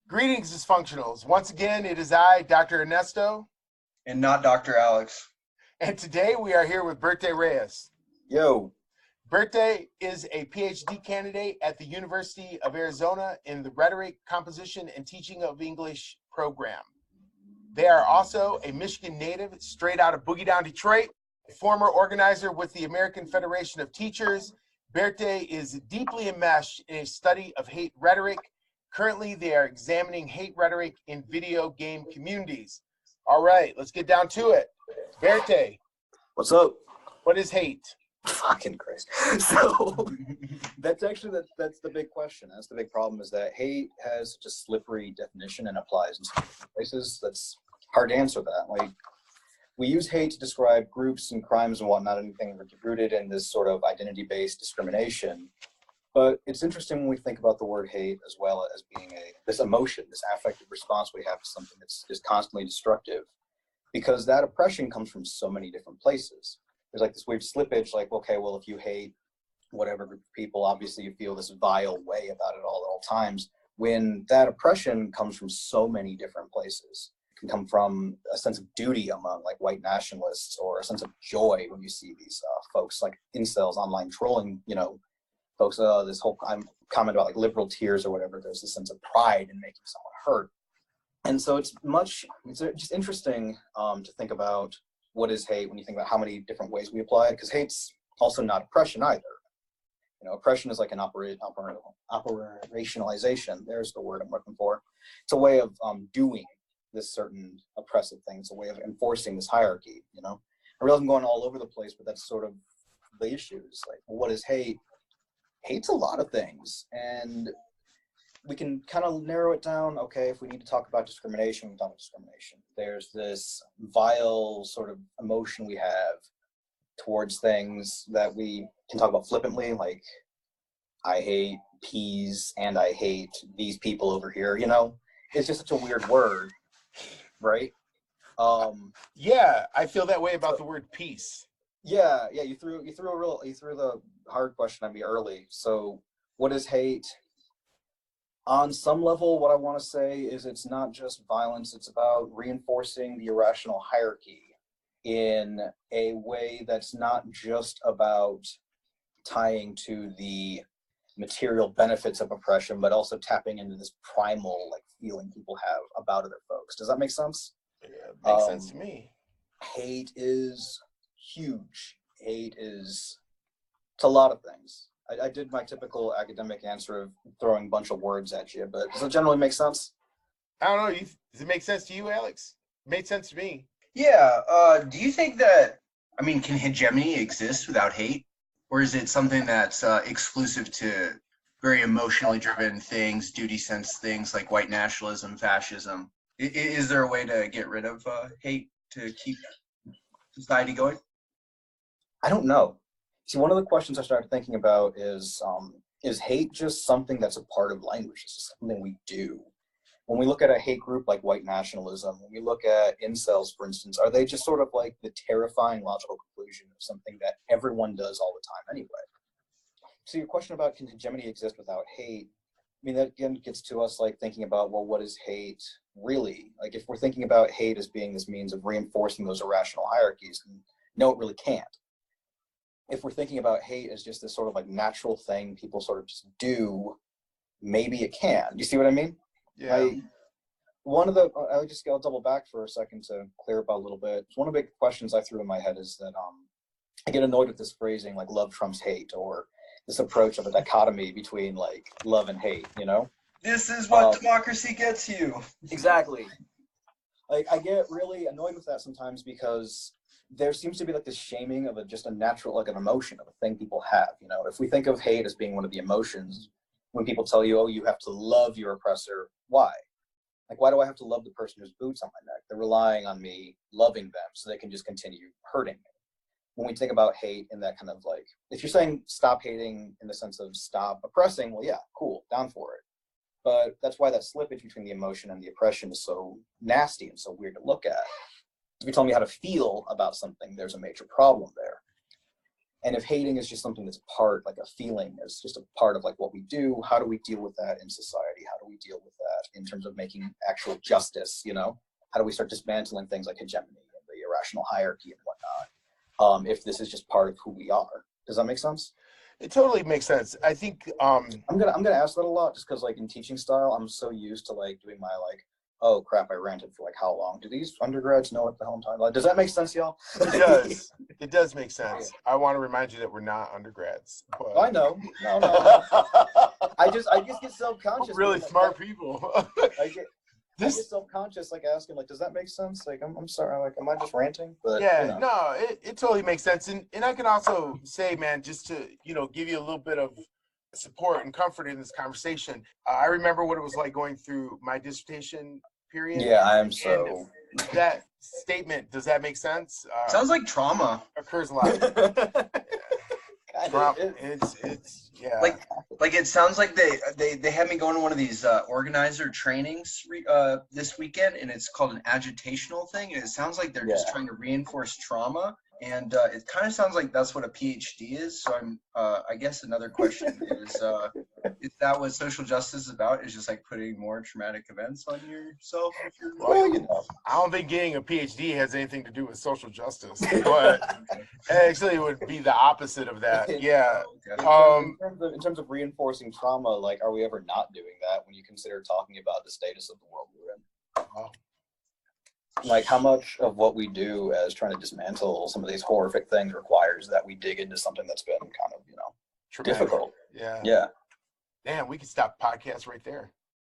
Greetings, Dysfunctionals. Once again, it is I, Dr. Ernesto. And not Dr. Alex. And today we are here with Berte Reyes. Yo. Berte is a Ph.D. candidate at the University of Arizona in the Rhetoric, Composition, and Teaching of English program. They are also a Michigan native, straight out of Boogie Down, Detroit, a former organizer with the American Federation of Teachers. Berte is deeply enmeshed in a study of hate rhetoric. Currently, they are examining hate rhetoric in video game communities. All right, let's get down to it. Berte. What's up? What is hate? Fucking Christ. So that's actually, that's the big question. That's the big problem, is that hate has such a slippery definition and applies in some places. That's hard to answer that. Like, we use hate to describe groups and crimes and whatnot, anything rooted in this sort of identity-based discrimination. But it's interesting when we think about the word hate as well as being this emotion, this affective response we have to something that's just constantly destructive, because that oppression comes from so many different places. There's like this weird slippage, like, okay, well, if you hate whatever group of people, obviously you feel this vile way about it all times, when that oppression comes from so many different places. It can come from a sense of duty among like white nationalists, or a sense of joy when you see these folks like incels online trolling, you know, folks, this whole comment about like liberal tears or whatever. There's this sense of pride in making someone hurt. And so it's just interesting to think about what is hate when you think about how many different ways we apply it, because hate's also not oppression either. You know, oppression is like an operationalization. There's the word I'm looking for. It's a way of doing this certain oppressive thing. It's a way of enforcing this hierarchy, you know? I realize I'm going all over the place, but that's sort of the issues. Like, what is hate? Hate's a lot of things, and we can kind of narrow it down. Okay, if we need to talk about discrimination, we talk about discrimination. There's this vile sort of emotion we have towards things that we can talk about flippantly, like, I hate peas and I hate these people over here, you know? It's just such a weird word, right? Yeah, I feel that way about the word peace. Yeah, you threw the hard question at me early. So what is hate? On some level, what I want to say is it's not just violence, it's about reinforcing the irrational hierarchy in a way that's not just about tying to the material benefits of oppression, but also tapping into this primal like feeling people have about other folks. Does that make sense? Yeah, it makes sense to me. Hate is huge. Hate is, it's a lot of things. I did my typical academic answer of throwing a bunch of words at you, but does it generally make sense? I don't know. Does it make sense to you, Alex? It made sense to me. Yeah. Do you think that, I mean, can hegemony exist without hate? Or is it something that's exclusive to very emotionally driven things, duty sense things like white nationalism, fascism? Is there a way to get rid of hate to keep society going? I don't know. See, one of the questions I started thinking about is hate just something that's a part of language? It's just something we do. When we look at a hate group like white nationalism, when we look at incels, for instance, are they just sort of like the terrifying logical conclusion of something that everyone does all the time anyway? So your question about can hegemony exist without hate, I mean, that again gets to us like thinking about, well, what is hate really? Like, if we're thinking about hate as being this means of reinforcing those irrational hierarchies, then no, it really can't. If we're thinking about hate as just this sort of like natural thing people sort of just do, maybe it can. You see what I mean? Yeah. I'll double back for a second to clear up a little bit. One of the big questions I threw in my head is that I get annoyed with this phrasing like love trumps hate, or this approach of a dichotomy between like love and hate, you know? This is what democracy gets you. Exactly. Like, I get really annoyed with that sometimes, because there seems to be like this shaming of just a natural, like an emotion of a thing people have, you know? If we think of hate as being one of the emotions, when people tell you, oh, you have to love your oppressor, why? Like, why do I have to love the person whose boots on my neck? They're relying on me loving them so they can just continue hurting me. When we think about hate in that kind of like, if you're saying stop hating in the sense of stop oppressing, well, yeah, cool, down for it. But that's why that slippage between the emotion and the oppression is so nasty and so weird to look at. If you're telling me how to feel about something, there's a major problem there. And if hating is just something that's part, like a feeling, is just a part of like what we do, how do we deal with that in society? How do we deal with that in terms of making actual justice, you know? How do we start dismantling things like hegemony and the irrational hierarchy and whatnot? If this is just part of who we are. Does that make sense? It totally makes sense. I think I'm gonna ask that a lot just because like in teaching style, I'm so used to like doing my like, oh crap, I ranted for like how long? Do these undergrads know what the hell I'm talking about? Does that make sense, y'all? it does. It does make sense. I want to remind you that we're not undergrads. But... I know. No. I just get self-conscious. Really smart people. I get self-conscious, like asking, like, does that make sense? Like, I'm sorry, like, am I just ranting? But yeah, you know. no, it totally makes sense. And I can also say, man, just to, you know, give you a little bit of support and comfort in this conversation. I remember what it was like going through my dissertation period. Yeah, I am so. That statement, does that make sense? Sounds like trauma. Occurs a lot. It's yeah. Like it sounds like they had me go to one of these organizer trainings this weekend, and it's called an agitational thing, and it sounds like they're just trying to reinforce trauma, and it kind of sounds like that's what a Ph.D. is. So I'm I guess another question is that what social justice is about? Is just like putting more traumatic events on yourself? Well, you know, I don't think getting a PhD has anything to do with social justice, but actually it would be the opposite of that. Yeah. In terms of reinforcing trauma, like, are we ever not doing that when you consider talking about the status of the world we're in? Oh. Like, how much of what we do as trying to dismantle some of these horrific things requires that we dig into something that's been kind of, you know, traumatic. Difficult. Yeah. Yeah. Damn, we could stop the podcast right there.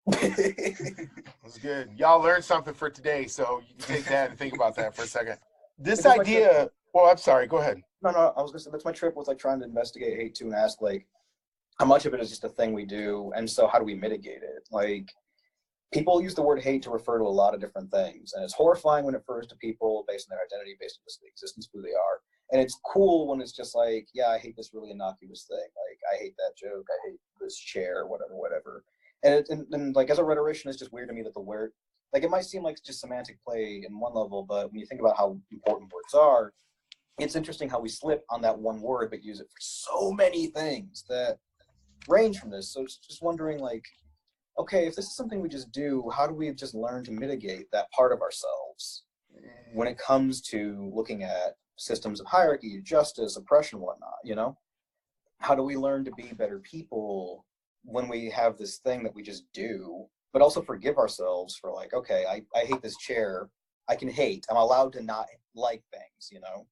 That's good. Y'all learned something for today, so you can take that and think about that for a second. This idea. Well, I'm sorry. Go ahead. No. I was gonna say that's my trip was like trying to investigate hate too and ask like how much of it is just a thing we do, and so how do we mitigate it? Like, people use the word hate to refer to a lot of different things, and it's horrifying when it refers to people based on their identity, based on the existence of who they are. And it's cool when it's just like, yeah, I hate this really innocuous thing. Like, I hate that joke. I hate this chair, whatever. And like, as a rhetorician, it's just weird to me that the word, like, it might seem like just semantic play in one level, but when you think about how important words are, it's interesting how we slip on that one word, but use it for so many things that range from this. So it's just wondering, like, okay, if this is something we just do, how do we just learn to mitigate that part of ourselves when it comes to looking at systems of hierarchy, justice, oppression, whatnot, you know? How do we learn to be better people when we have this thing that we just do, but also forgive ourselves for like, okay, I hate this chair. I can hate. I'm allowed to not like things, you know?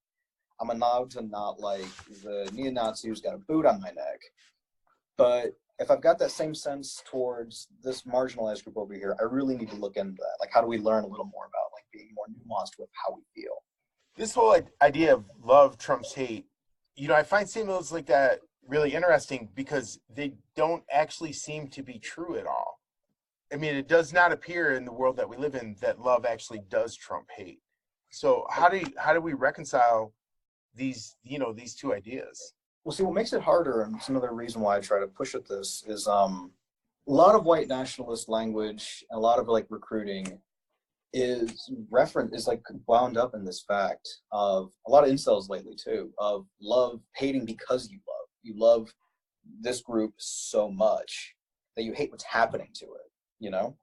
I'm allowed to not like the neo-Nazi who's got a boot on my neck. But if I've got that same sense towards this marginalized group over here, I really need to look into that. Like, how do we learn a little more about like being more nuanced with how we feel? This whole idea of love trumps hate, you know, I find statements like that really interesting because they don't actually seem to be true at all. I mean, it does not appear in the world that we live in that love actually does trump hate. So how do we reconcile these, you know, these two ideas? Well, see, what makes it harder, and some other reason why I try to push at this, is a lot of white nationalist language and a lot of like recruiting is like wound up in this fact of a lot of incels lately too, of love hating because you love this group so much that you hate what's happening to it, you know?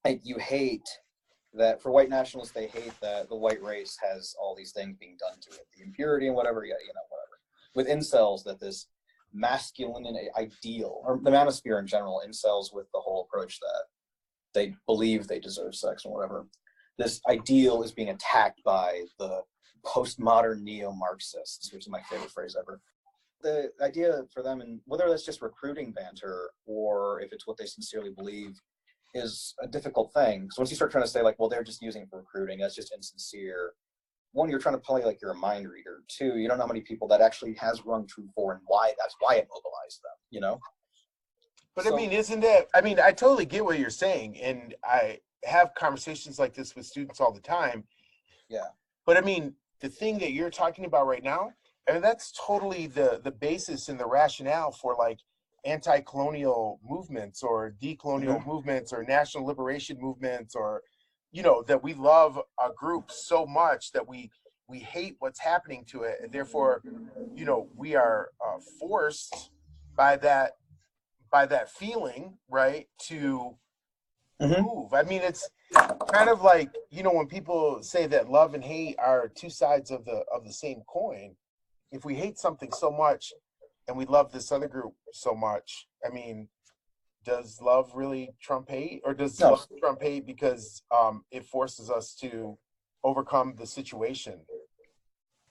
Like, you hate that, for white nationalists, they hate that the white race has all these things being done to it, the impurity and whatever, yeah, you know, whatever. With incels, that this masculine ideal, or the manosphere in general, incels with the whole approach that they believe they deserve sex or whatever. This ideal is being attacked by the postmodern neo-Marxists, which is my favorite phrase ever. The idea for them, and whether that's just recruiting banter or if it's what they sincerely believe, is a difficult thing. Because once you start trying to say like, well, they're just using it for recruiting, that's just insincere. One, you're trying to play like you're a mind reader. Two, you don't know how many people that actually has rung true for and why that's why it mobilized them, you know? But so, I mean, isn't that, I mean, I totally get what you're saying. And I have conversations like this with students all the time. Yeah. But I mean, the thing that you're talking about right now, I mean, that's totally the basis and the rationale for like anti-colonial movements or decolonial movements or national liberation movements, or, you know, that we love a group so much that we we hate what's happening to it, and therefore, you know, we are forced by that feeling, right, to move. I mean, it's kind of like, you know, when people say that love and hate are two sides of the same coin. If we hate something so much and we love this other group so much, I mean, does love really trump hate, or does love trump hate because it forces us to overcome the situation?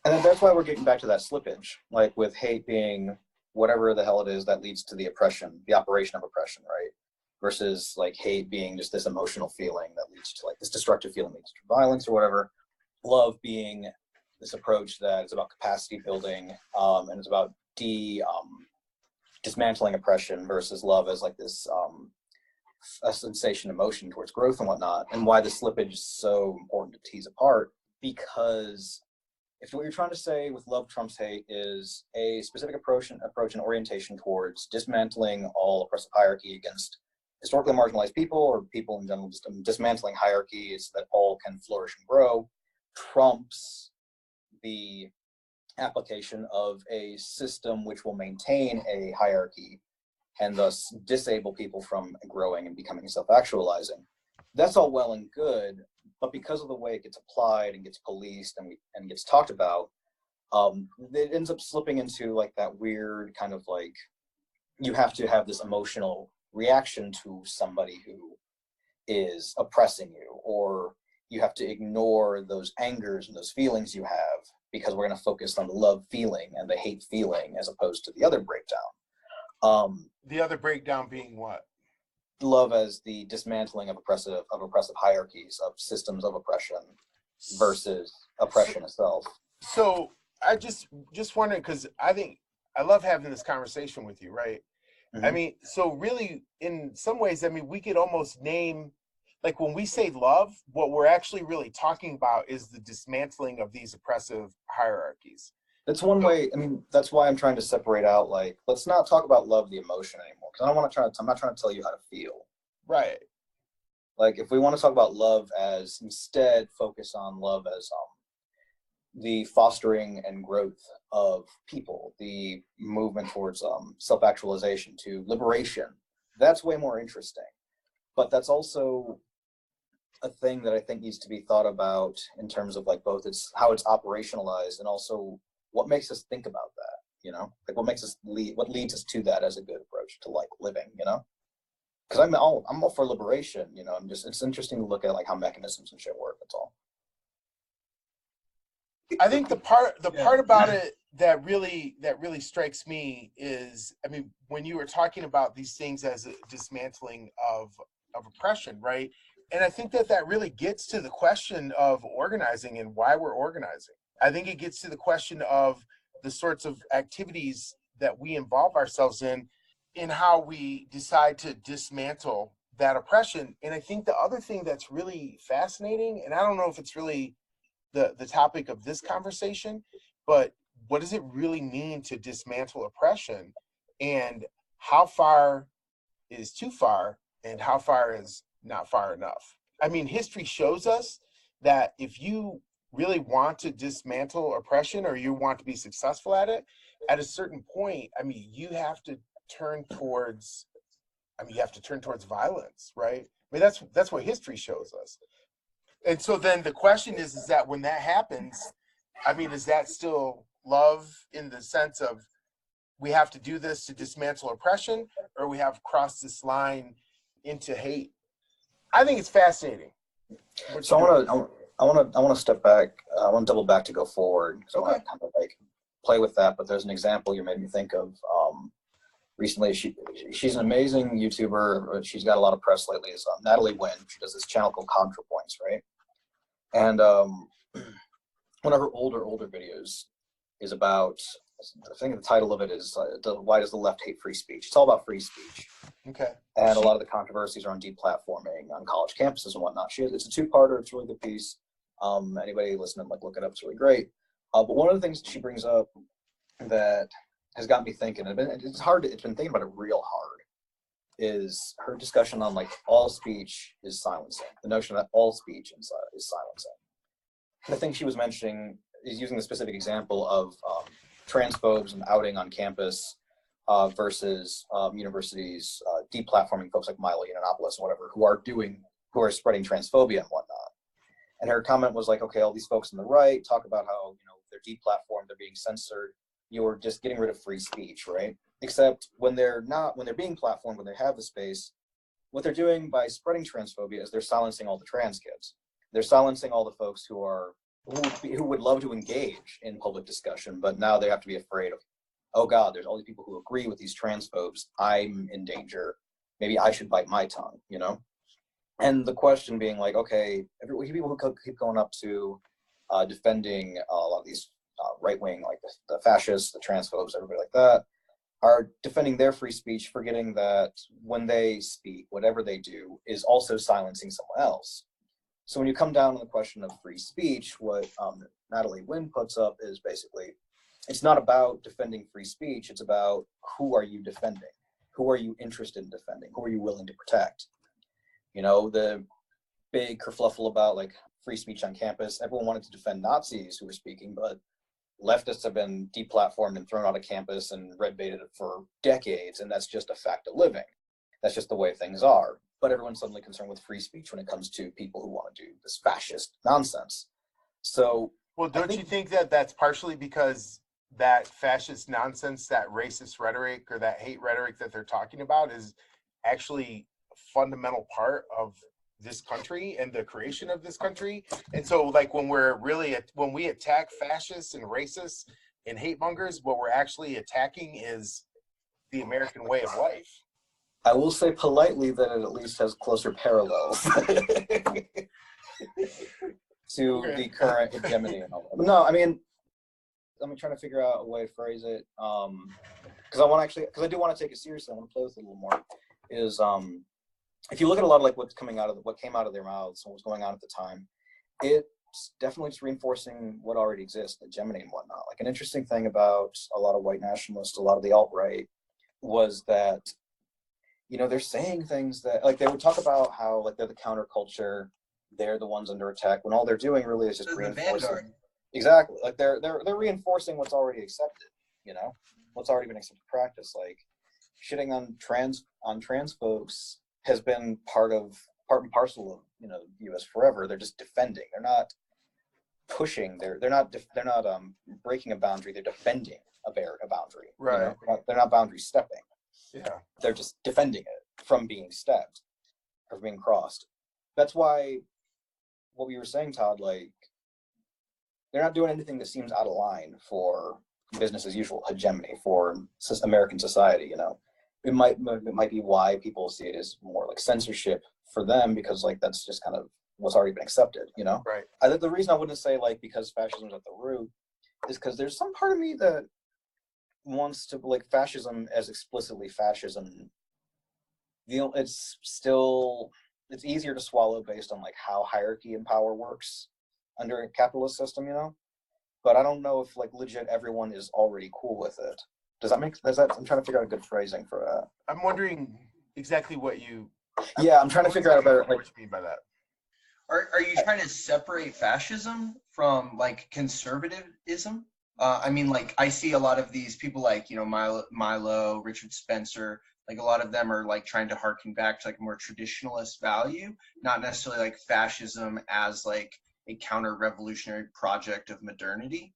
And then that's why we're getting back to that slippage, like with hate being whatever the hell it is that leads to the oppression, the operation of oppression, right? Versus like hate being just this emotional feeling that leads to like this destructive feeling leads to violence or whatever. Love being this approach that is about capacity building, and it's about dismantling oppression, versus love as like this a sensation, emotion towards growth and whatnot. And why the slippage is so important to tease apart, because if what you're trying to say with love trumps hate is a specific approach and orientation towards dismantling all oppressive hierarchy against historically marginalized people, or people in general, just dismantling hierarchies that all can flourish and grow, trumps the application of a system which will maintain a hierarchy and thus disable people from growing and becoming self-actualizing. That's all well and good, but because of the way it gets applied and gets policed and gets talked about, it ends up slipping into like that weird kind of like, you have to have this emotional reaction to somebody who is oppressing you, or you have to ignore those angers and those feelings you have, because we're going to focus on the love feeling and the hate feeling as opposed to the other breakdown. The other breakdown being what? Love as the dismantling of oppressive hierarchies, of systems of oppression, versus oppression itself. So I just wondering, because I think I love having this conversation with you, right? I mean, so really, in some ways, I mean, we could almost name, like when we say love, what we're actually really talking about is the dismantling of these oppressive hierarchies. That's one way. I mean, that's why I'm trying to separate out, like, let's not talk about love, the emotion anymore, because I'm not trying to tell you how to feel. Right. Like, if we want to talk about love as, instead focus on love as the fostering and growth of people, the movement towards self-actualization, to liberation, that's way more interesting. But that's also a thing that I think needs to be thought about in terms of like both how it's operationalized, and also what makes us think about that, you know, like what leads us to that as a good approach to like living, you know, because I'm all for liberation, you know. It's interesting to look at like how mechanisms and shit work. That's all. I think the part about it that really strikes me is, I mean, when you were talking about these things as a dismantling of oppression, right? And I think that really gets to the question of organizing and why we're organizing. I think it gets to the question of the sorts of activities that we involve ourselves in how we decide to dismantle that oppression. And I think the other thing that's really fascinating, and I don't know if it's really the topic of this conversation, but what does it really mean to dismantle oppression, and how far is too far and how far is not far enough? I mean, history shows us that if you really want to dismantle oppression, or you want to be successful at it, at a certain point, I mean, you have to turn towards violence, right? I mean, that's what history shows us. And so then the question is that when that happens, I mean, is that still love in the sense of we have to do this to dismantle oppression, or we have crossed this line into hate? I think it's fascinating. So I want to step back. I want to double back to go forward. So I want to kind of like play with that. But there's an example you made me think of. Recently, she's an amazing YouTuber. She's got a lot of press lately. Is Natalie Wynn. She does this channel called ContraPoints, right? And one of her older videos is about, I think the title of it is why does the left hate free speech? It's all about free speech. Okay. And a lot of the controversies are on deplatforming on college campuses and whatnot. It's a two-parter. It's a really good piece. Anybody listening, like, look it up. It's really great. But one of the things that she brings up that has got me thinking, and it's been thinking about it real hard, is her discussion on like all speech is silencing. The notion that all speech is silencing. The thing she was mentioning is using the specific example of transphobes and outing on campus versus universities deplatforming folks like Milo Yiannopoulos and whatever who are spreading transphobia and whatnot. And her comment was like, okay, all these folks on the right talk about how, you know, they're deplatformed, they're being censored, you're just getting rid of free speech, right? Except when they're being platformed, when they have the space, what they're doing by spreading transphobia is they're silencing all the trans kids. They're silencing all the folks who would love to engage in public discussion, but now they have to be afraid of, oh God, there's all these people who agree with these transphobes. I'm in danger. Maybe I should bite my tongue, you know? And the question being like, okay, people who keep going up to defending a lot of these right-wing, like the fascists, the transphobes, everybody like that, are defending their free speech, forgetting that when they speak, whatever they do is also silencing someone else. So when you come down to the question of free speech, what Natalie Wynn puts up is basically, it's not about defending free speech, it's about who are you defending? Who are you interested in defending? Who are you willing to protect? You know, the big kerfluffle about like free speech on campus, everyone wanted to defend Nazis who were speaking, but leftists have been deplatformed and thrown out of campus and red baited for decades, and that's just a fact of living. That's just the way things are. But everyone's suddenly concerned with free speech when it comes to people who want to do this fascist nonsense. So, well, don't you think that that's partially because that fascist nonsense, that racist rhetoric or that hate rhetoric that they're talking about is actually a fundamental part of this country and the creation of this country? And so like when we attack fascists and racists and hate mongers, what we're actually attacking is the American way of life. I will say politely that it at least has closer parallels to the current hegemony and all that. No, I mean, I'm trying to figure out a way to phrase it, because I do want to take it seriously. I want to play with it a little more. Is if you look at a lot of like what came out of their mouths and what's going on at the time, it's definitely just reinforcing what already exists, hegemony and whatnot. Like an interesting thing about a lot of white nationalists, a lot of the alt-right, was that, you know, they're saying things that, like, they would talk about how, like, they're the counterculture, they're the ones under attack, when all they're doing really is just reinforcing. Exactly. Like, they're reinforcing what's already accepted, you know? What's already been accepted practice. Like, shitting on trans folks has been part and parcel of, you know, the U.S. forever. They're just defending. They're not pushing. They're not breaking a boundary. They're defending a boundary. Right. You know? They're not boundary stepping. Yeah. They're just defending it from being stepped or being crossed. That's why what we were saying, Todd, like, they're not doing anything that seems out of line for business as usual hegemony for American society, you know. It might be why people see it as more like censorship for them, because like that's just kind of what's already been accepted, you know. Right. I think the reason I wouldn't say like because fascism's at the root is because there's some part of me that wants to like fascism as explicitly fascism. You know, it's easier to swallow based on like how hierarchy and power works under a capitalist system, you know. But I don't know if like legit everyone is already cool with it. Does that I'm trying to figure out a good phrasing for that. I'm wondering exactly what you. Yeah, I'm trying to figure out a better. Like, what you mean by that? Are you trying to separate fascism from like conservatism? I mean, like I see a lot of these people like, you know, Milo, Richard Spencer, like a lot of them are like trying to harken back to like a more traditionalist value, not necessarily like fascism as like a counter-revolutionary project of modernity.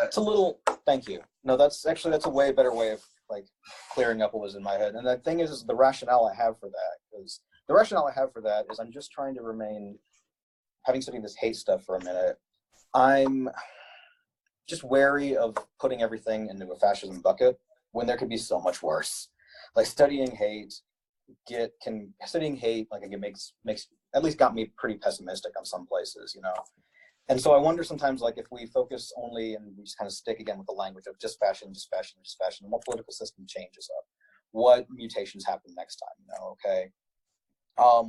It's a little, thank you. No, that's a way better way of like clearing up what was in my head. And the thing is the rationale I have for that is I'm just trying to remain, having studied this hate stuff for a minute, I'm just wary of putting everything into a fascism bucket when there could be so much worse. Like studying hate, like it makes at least got me pretty pessimistic on some places, you know. And so I wonder sometimes, like, if we focus only and we just kind of stick again with the language of just fashion, what political system changes up? What mutations happen next time, you know, okay?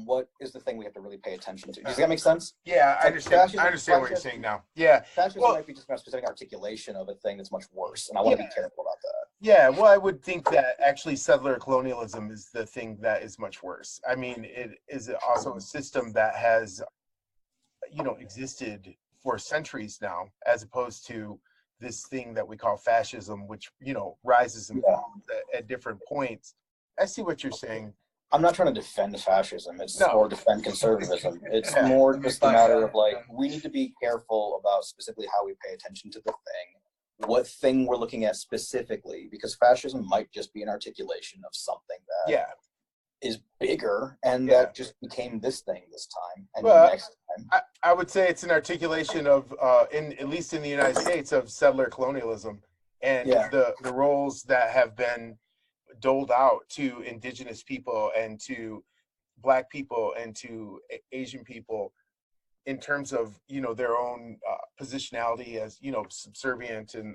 What is the thing we have to really pay attention to? Does that make sense? Yeah, I understand. I understand what you're saying now. Yeah. Fascism might be just a specific articulation of a thing that's much worse, and I want to be careful about that. Yeah, well, I would think that actually settler colonialism is the thing that is much worse. I mean, it is also a system that has, you know, existed for centuries now, as opposed to this thing that we call fascism, which, you know, rises and falls at different points. I see what you're saying. I'm not trying to defend fascism. It's or defend conservatism. It's Yeah. more just a matter of like, we need to be careful about specifically how we pay attention to the thing, what thing we're looking at specifically, because fascism might just be an articulation of something that is bigger, and that just became this thing this time, and next time. I would say it's an articulation of, at least in the United States, of settler colonialism and the roles that have been doled out to indigenous people and to Black people and to Asian people in terms of, you know, their own positionality as, you know, subservient. And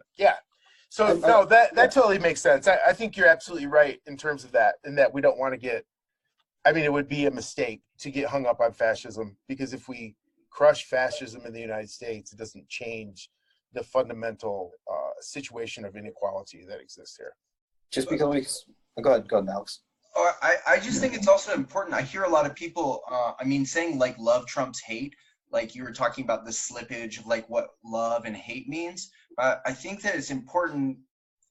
so no, that totally makes sense. I think you're absolutely right in terms of that, and that we don't want to get, I mean, it would be a mistake to get hung up on fascism, because if we crush fascism in the United States, it doesn't change the fundamental situation of inequality that exists here. Just because go ahead, Alex. I just think it's also important. I hear a lot of people, saying like love trumps hate. Like you were talking about the slippage of like what love and hate means. I think that it's important.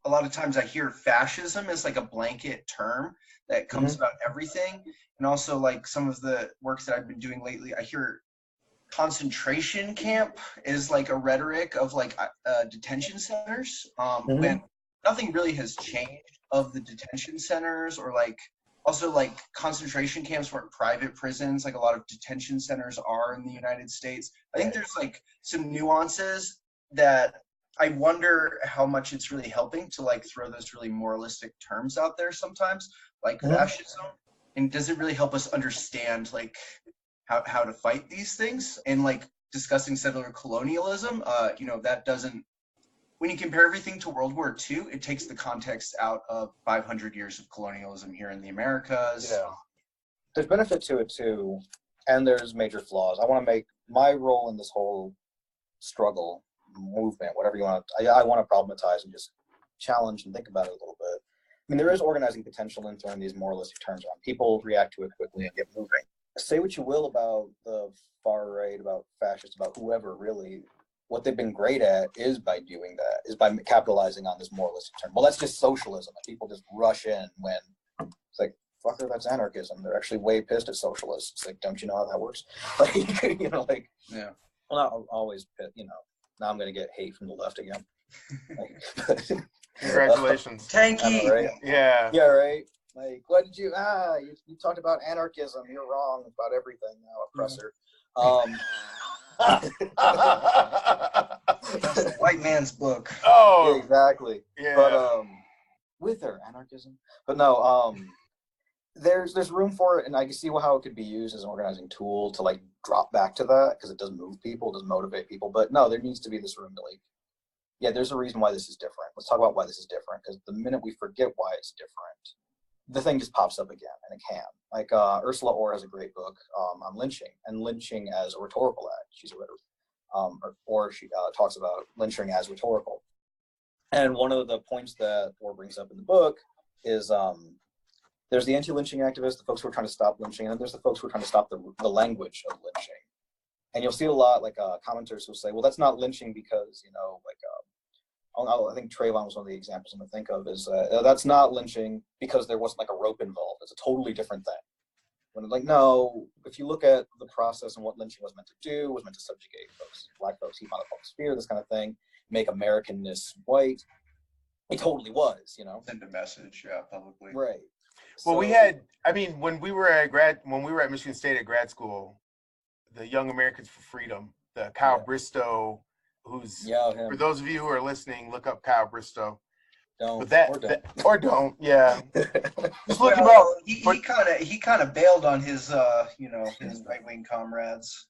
A lot of times I hear fascism as like a blanket term that comes about everything. And also like some of the works that I've been doing lately, I hear concentration camp is like a rhetoric of like detention centers, when nothing really has changed of the detention centers, or like also like concentration camps weren't private prisons like a lot of detention centers are in the United States. I think there's like some nuances that I wonder how much it's really helping to like throw those really moralistic terms out there sometimes, like fascism. And does it really help us understand like how to fight these things? And like discussing settler colonialism, that doesn't, when you compare everything to World War II, it takes the context out of 500 years of colonialism here in the Americas. Yeah. There's benefit to it too, and there's major flaws. I want to make my role in this whole struggle movement, whatever you want to, I want to problematize and just challenge and think about it a little bit. I mean, there is organizing potential in throwing these moralistic terms on. People react to it quickly and get moving. Say what you will about the far right, about fascists, about whoever, really. What they've been great at is by doing that, is by capitalizing on this moralistic term. Well, that's just socialism. And people just rush in when it's like, fucker, that's anarchism. They're actually way pissed at socialists. It's like, don't you know how that works? Like, yeah. Well, not always, now I'm going to get hate from the left again. Congratulations. Tanky. Right? Yeah. Yeah, right? Like, what did you talked about anarchism. You're wrong about everything now, oppressor. White man's book. Oh, exactly. Yeah. But with their anarchism, but no, there's room for it, and I can see how it could be used as an organizing tool to like drop back to that, because it does move people, it does motivate people. But no, there needs to be this room to like, there's a reason why this is different. Let's talk about why this is different, because the minute we forget why it's different, the thing just pops up again, and it can. Like Ursula Orr has a great book on lynching, and lynching as a rhetorical act. She's a rhetorician, or she talks about lynching as rhetorical. And one of the points that Orr brings up in the book is there's the anti-lynching activists, the folks who are trying to stop lynching, and then there's the folks who are trying to stop the language of lynching. And you'll see a lot like commenters who say, well, that's not lynching because, I think Trayvon was one of the examples I'm going to think of, is that's not lynching because there wasn't like a rope involved. It's a totally different thing. When like, no, if you look at the process and what lynching was meant to do, was meant to subjugate folks, Black folks, heap on the public sphere, this kind of thing, make Americanness white. It totally was, Send a message, publicly. Right. Well, we had, when we were at Michigan State at grad school, the Young Americans for Freedom, the Kyle Bristow, who's, for those of you who are listening, look up Kyle Bristow. Don't, or don't, yeah. Just look him Well, up. he kind of bailed on his his right wing comrades.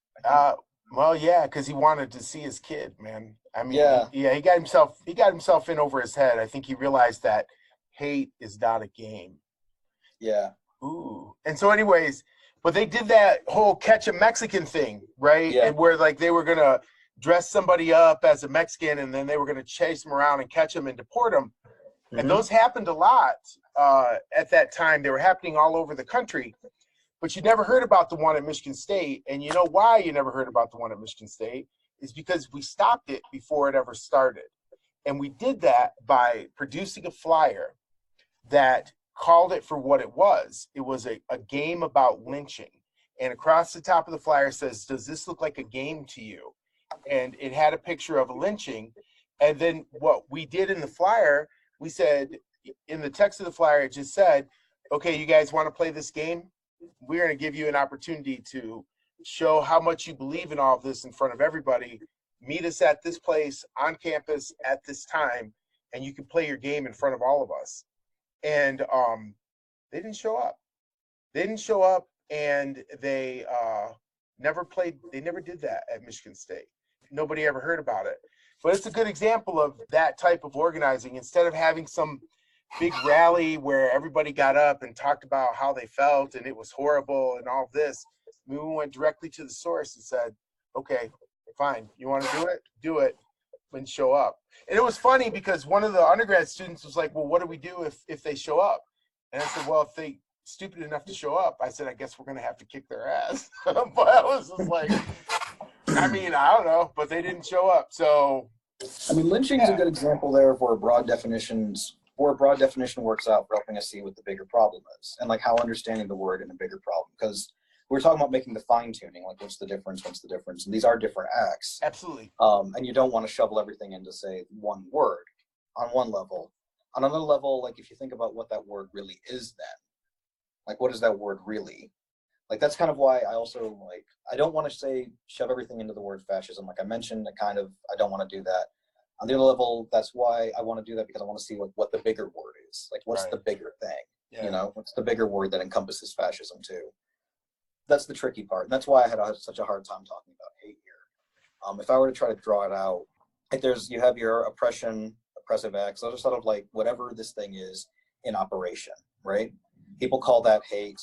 Well, yeah, because he wanted to see his kid, man. He got himself in over his head. I think he realized that hate is not a game. Yeah. Ooh. And so, anyways, but they did that whole catch a Mexican thing, right? Yeah. And where like they were gonna dress somebody up as a Mexican, and then they were gonna chase them around and catch them and deport them. Mm-hmm. And those happened a lot at that time. They were happening all over the country. But you never heard about the one at Michigan State. And you know why you never heard about the one at Michigan State? is because we stopped it before it ever started. And we did that by producing a flyer that called it for what it was. It was a game about lynching. And across the top of the flyer says, does this look like a game to you? And it had a picture of a lynching. And then what we did in the flyer, we said, in the text of the flyer, it just said, okay, you guys want to play this game? We're going to give you an opportunity to show how much you believe in all of this in front of everybody. Meet us at this place on campus at this time, and you can play your game in front of all of us. And they didn't show up. They didn't show up, and they never played. They never did that at Michigan State. Nobody ever heard about it. But it's a good example of that type of organizing. Instead of having some big rally where everybody got up and talked about how they felt and it was horrible and all of this, we went directly to the source and said, okay, fine, you want to do it? Do it, and show up. And it was funny because one of the undergrad students was like, well, what do we do if they show up? And I said, well, if they stupid enough to show up, I said, I guess we're going to have to kick their ass. But I was just like, I mean, I don't know, but they didn't show up. So, I mean, lynching is a good example there of where broad definition works out for helping us see what the bigger problem is, and like how understanding the word in a bigger problem. Because we're talking about making the fine tuning, like what's the difference, and these are different acts. Absolutely. And you don't want to shovel everything into, say, one word on one level. On another level, like if you think about what that word really is, then like what is that word really? Like that's kind of why I also like, I don't want to say shove everything into the word fascism. Like I mentioned, I don't want to do that. On the other level, that's why I want to do that, because I want to see what the bigger word is. Like what's the bigger thing? Yeah. You know, what's the bigger word that encompasses fascism too? That's the tricky part. And that's why I had such a hard time talking about hate here. If I were to try to draw it out, like you have your oppressive acts. Those are sort of like whatever this thing is in operation, right? People call that hate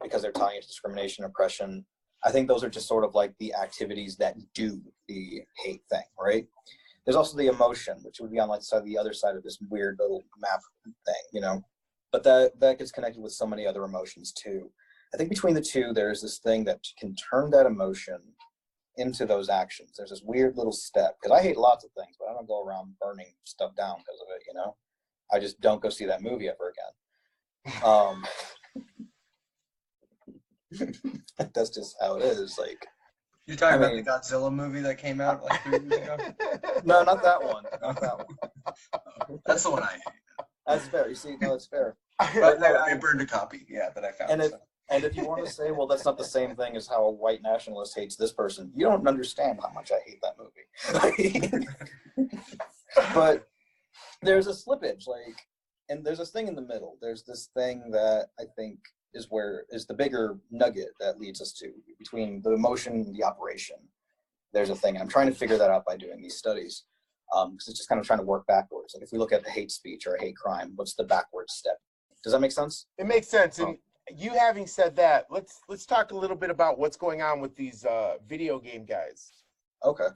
because they're tying it to discrimination, oppression. I think those are just sort of like the activities that do the hate thing, right? There's also the emotion, which would be on like the other side of this weird little map thing, you know? But that gets connected with so many other emotions too. I think between the two, there's this thing that can turn that emotion into those actions. There's this weird little step, because I hate lots of things, but I don't go around burning stuff down because of it, you know? I just don't go see that movie ever again. That's just how it is. Like, you're talking about the Godzilla movie that came out like 3 years ago? No, not that one. Not that one. That's the one I hate. That's fair. You see, no, it's fair. But I burned a copy, that I found. And if you want to say, well, that's not the same thing as how a white nationalist hates this person, you don't understand how much I hate that movie. But there's a slippage, like, and there's this thing in the middle. There's this thing that I think is the bigger nugget that leads us to, between the emotion and the operation. There's a thing, and I'm trying to figure that out by doing these studies, because it's just kind of trying to work backwards. Like if we look at the hate speech or a hate crime, what's the backward step? Does that make sense? It makes sense. And you having said that, let's talk a little bit about what's going on with these video game guys. Okay.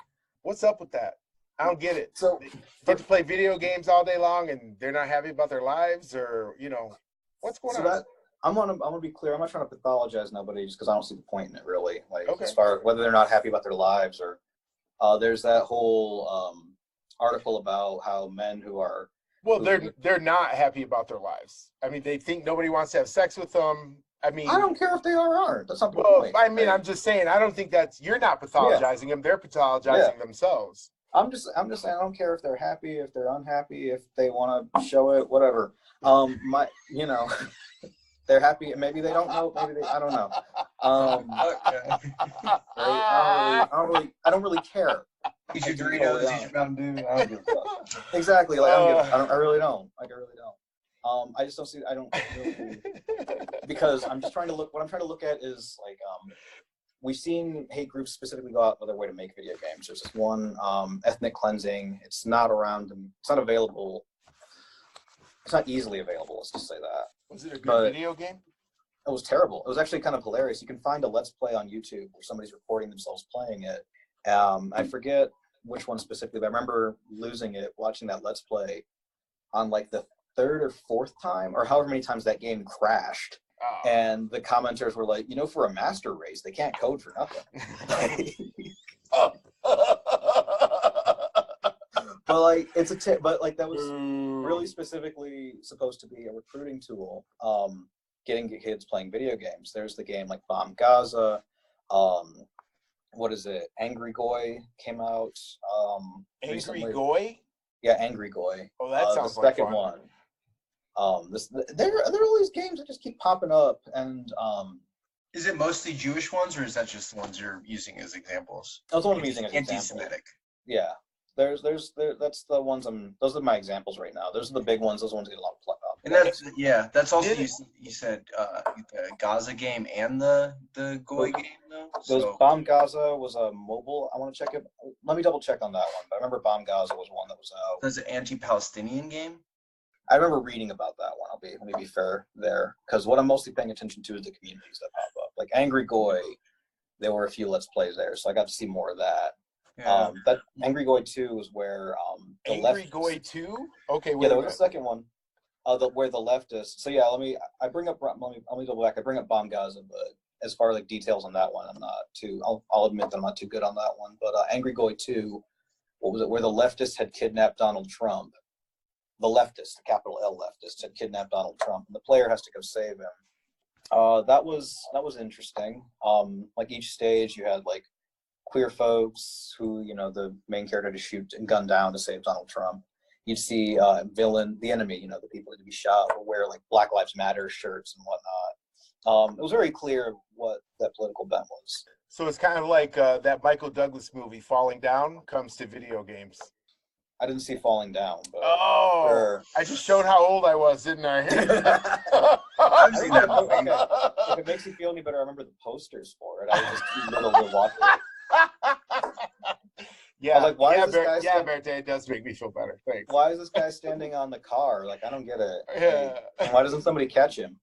What's up with that? I don't get it. So they get to play video games all day long and they're not happy about their lives, or what's going on? I'm gonna be clear. I'm not trying to pathologize nobody just because I don't see the point in it really. Like as far as whether they're not happy about their lives or there's that whole article about how men who are they're not happy about their lives. I mean, they think nobody wants to have sex with them. I mean, I don't care if they are or aren't. That's not the point. I mean, I'm just saying. I don't think you're not pathologizing them. They're pathologizing themselves. I'm just saying. I don't care if they're happy, if they're unhappy, if they want to show it, whatever. They're happy. Maybe they don't know. Maybe I don't know. I don't really care. Eat your Doritos, eat your Mountain Dew. I don't give a fuck. Exactly. Like I really don't. Like I really don't. I just don't see. I don't really, because I'm just trying to look. What I'm trying to look at is like we've seen hate groups specifically go out of their way to make video games. There's this one, ethnic cleansing. It's not around. It's not available. It's not easily available. Let's just say that. Was it a good video game? It was terrible. It was actually kind of hilarious. You can find a Let's Play on YouTube where somebody's recording themselves playing it. I forget which one specifically, but I remember losing it, watching that Let's Play on like the 3rd or 4th time, or however many times that game crashed. Oh. And the commenters were like, for a master race, they can't code for nothing. But like it's but like that was Ooh. really specifically supposed to be a recruiting tool. Getting kids playing video games. There's the game like Bomb Gaza. What is it? Angry Goy came out Angry recently. Goy? Yeah, Angry Goy. Oh, that sounds the like second fun. one. There are all these games that just keep popping up, and Is it mostly Jewish ones, or is that just the ones you're using as examples? that's what I'm using as an example. Anti-Semitic. Yeah, that's the ones those are my examples right now. Those are the big ones. Those ones get a lot of play. And that's also you said the Gaza game and the Goy game though. Those Bomb Gaza was a mobile. I want to check it. Let me double check on that one. But I remember Bomb Gaza was one that was out. That's an anti-Palestinian game. I remember reading about that one. Let me be fair there, because what I'm mostly paying attention to is the communities that pop up. Like Angry Goy, there were a few Let's Plays there, so I got to see more of that. Yeah. That Angry Goy 2 was where the Angry Goy 2? Okay, wait. Yeah, there was a second one. Where the leftists. So yeah, let me double back. I bring up Bomb Gaza, but as far as like details on that one, I'm not too. I'll admit that I'm not too good on that one. But Angry Goy 2, what was it? Where the leftists had kidnapped Donald Trump. The leftist, the capital L leftist, had kidnapped Donald Trump, and the player has to go save him. That was interesting. Like each stage, you had like queer folks who, the main character to shoot and gun down to save Donald Trump. You'd see villain, the enemy, the people to be shot, will wear like Black Lives Matter shirts and whatnot. It was very clear what that political bent was. So it's kind of like that Michael Douglas movie, Falling Down, comes to video games. I didn't see Falling Down, but I just showed how old I was, didn't I? I've seen that movie. If it makes you feel any better, I remember the posters for it. I was just too little to watch it. Yeah, like, why is this guy Berte, it does make me feel better. Thanks. Why is this guy standing on the car? Like, I don't get it. Yeah. And why doesn't somebody catch him?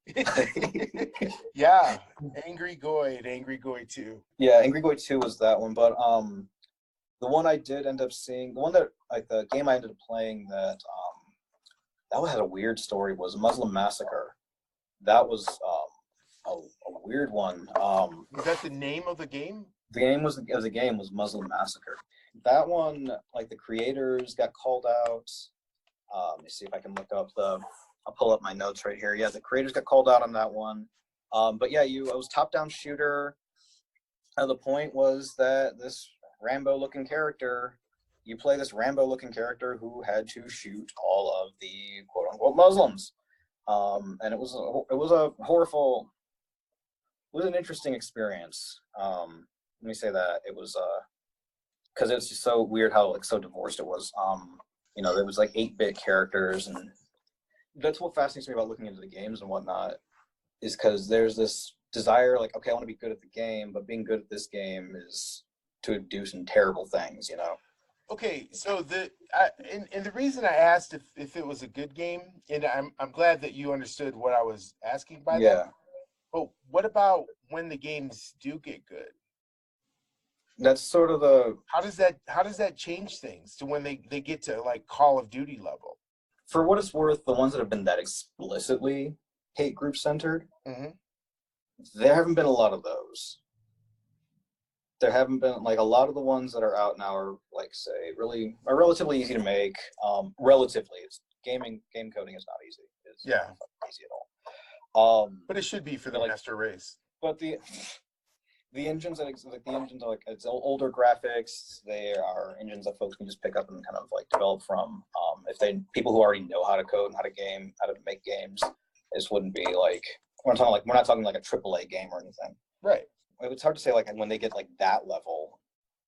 Yeah, Angry Goy 2. Yeah, Angry Goy 2 was that one, but the one I did end up seeing, the game I ended up playing that had a weird story was Muslim Massacre. That was a weird one. Was that the name of the game? The game was Muslim Massacre. That one, like the creators got called out. Let me see if I can look up I'll pull up my notes right here. Yeah, the creators got called out on that one. But yeah, it was top-down shooter. The point was that this Rambo-looking character, you play this Rambo-looking character who had to shoot all of the quote-unquote Muslims, and it was an interesting experience. Let me say that it was because it's just so weird how like so divorced it was. There was like 8-bit characters, and that's what fascinates me about looking into the games and whatnot, is because there's this desire, like, okay, I want to be good at the game, but being good at this game is to do some terrible things, Okay, so the reason I asked if it was a good game, and I'm glad that you understood what I was asking by that. But what about when the games do get good? That's sort of how does that change things to when they get to like Call of Duty level? For what it's worth, the ones that have been that explicitly hate group centered, there haven't been a lot of those. There haven't been, like, a lot of the ones that are out now are, like, say, are relatively easy to make. Relatively, game coding is not easy. It's not easy at all. But it should be for the master race. But the engines that exist, like the engines are like, it's older graphics. They are engines that folks can just pick up and kind of like develop from. If people who already know how to code and how to make games, this wouldn't be like we're not talking like a AAA game or anything. Right. It's hard to say like when they get like that level,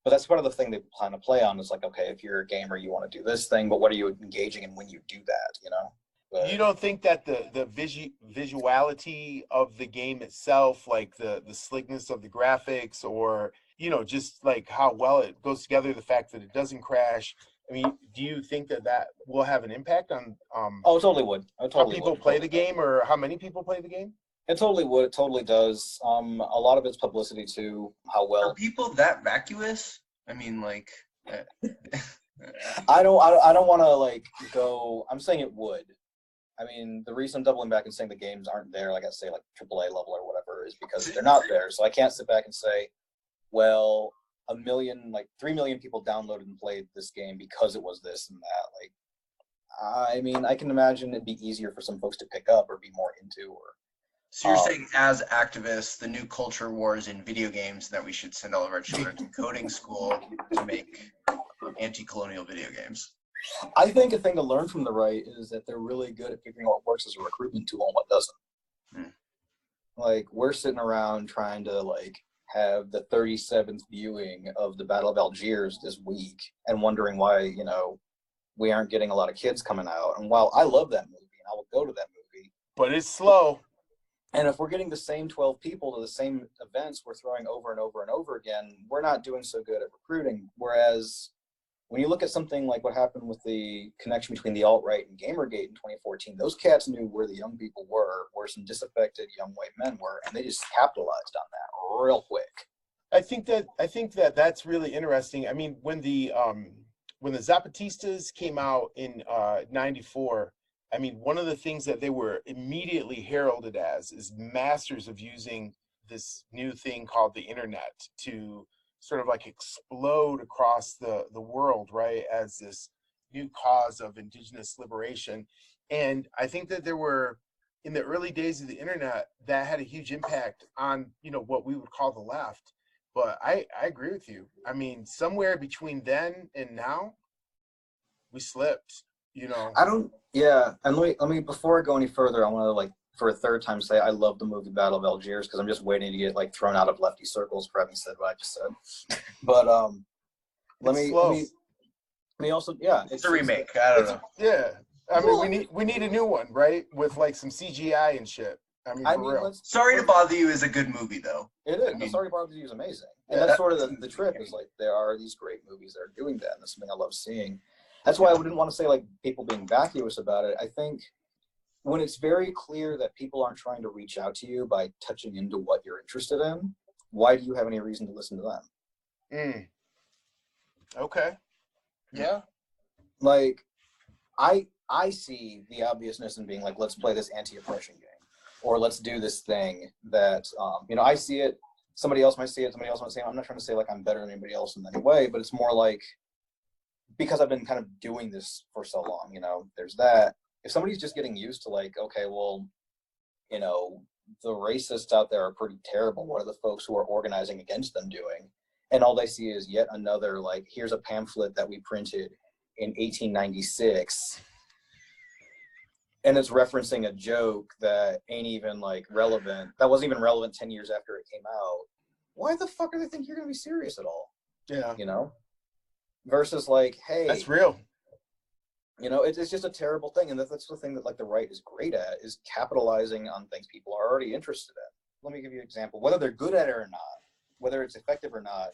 but that's part of the thing they plan to play on is like, okay, if you're a gamer, you want to do this thing, but what are you engaging in when you do that? But, you don't think that the visuality of the game itself, like the slickness of the graphics, or just like how well it goes together, the fact that it doesn't crash. I mean, do you think that will have an impact on Oh, it totally would. How people play the game, or how many people play the game? It totally would. It totally does. A lot of it's publicity too. How well are people that vacuous? I mean, like, I don't want to like go. I'm saying it would. I mean, the reason I'm doubling back and saying the games aren't there, like I say, like AAA level or whatever, is because they're not there. So I can't sit back and say, well, like 3 million people downloaded and played this game because it was this and that. Like, I mean, I can imagine it'd be easier for some folks to pick up or be more into. Or so you're saying, as activists, the new culture wars in video games, that we should send all of our children to coding school to make anti-colonial video games? I think a thing to learn from the right is that they're really good at figuring out what works as a recruitment tool and what doesn't. Like, we're sitting around trying to like have the 37th viewing of the Battle of Algiers this week and wondering why, you know, we aren't getting a lot of kids coming out. And while I love that movie and I will go to that movie, but it's slow. And if we're getting the same 12 people to the same events we're throwing over and over and over again, we're not doing so good at recruiting. Whereas when you look at something like what happened with the connection between the alt-right and Gamergate in 2014, those cats knew where the young people were, where some disaffected young white men were, and they just capitalized on that real quick. I think that that's really interesting. I mean, when the Zapatistas came out in '94, I mean, one of the things that they were immediately heralded as is masters of using this new thing called the internet to sort of like explode across the world, right, as this new cause of indigenous liberation. And I think that there were, in the early days of the internet, that had a huge impact on, you know, what we would call the left. But I agree with you. I mean, somewhere between then and now, we slipped, you know. Yeah, and let me before I go any further, I want to, like, for a third time say I love the movie Battle of Algiers, because I'm just waiting to get like thrown out of lefty circles for having said what I just said. But let me also, yeah, it's a remake. I don't know. Yeah, I mean, we need a new one, right, with like some CGI and shit. I mean, for real. Sorry to Bother You is a good movie, though. It is. No, Sorry to Bother You is amazing, and that's sort of the trip. Is like there are these great movies that are doing that, and that's something I love seeing. That's why I wouldn't want to say like people being vacuous about it. I think when it's very clear that people aren't trying to reach out to you by touching into what you're interested in, why do you have any reason to listen to them? Okay. Yeah. Like, I see the obviousness in being like, let's play this anti-oppression game, or let's do this thing that, you know, I see it, somebody else might see it, somebody else might say it. I'm not trying to say like I'm better than anybody else in any way, but it's more like, because I've been kind of doing this for so long, you know, there's that. If somebody's just getting used to like, okay, well, you know, the racists out there are pretty terrible, what are the folks who are organizing against them doing? And all they see is yet another, like, here's a pamphlet that we printed in 1896, and it's referencing a joke that ain't even like relevant, that wasn't even relevant 10 years after it came out. Why the fuck do they think you're gonna be serious at all? Yeah. You know? Versus like, hey, that's real. You know, it's just a terrible thing, and that's the thing that like the right is great at, is capitalizing on things people are already interested in. Let me give you an example. Whether they're good at it or not, whether it's effective or not,